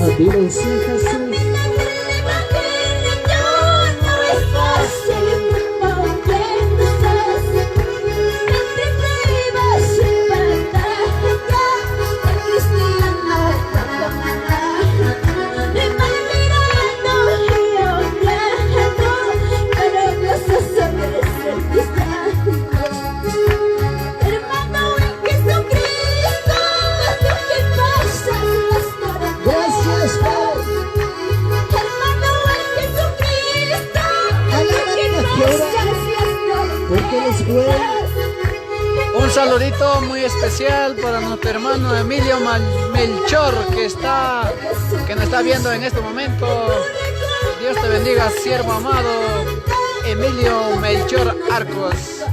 Olvídense, Jesús. Un saludito muy especial para nuestro hermano Emilio Melchor que nos está viendo en este momento. Dios te bendiga, siervo amado Emilio Melchor Arcos.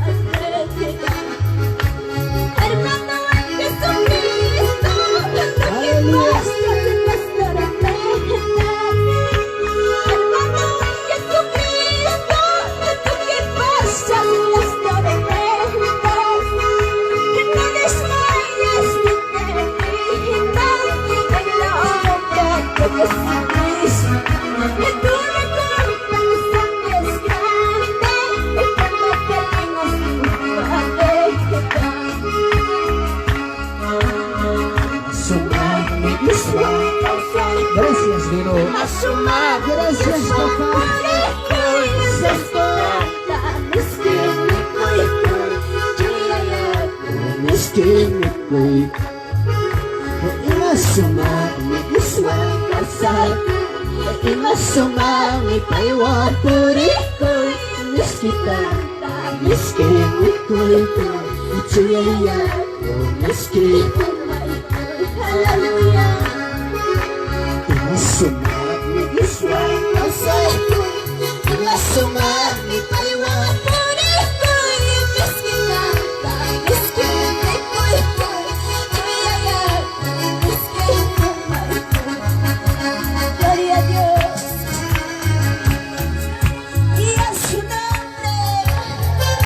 Gracias, Vero. Gracias, papá. Hallelujah.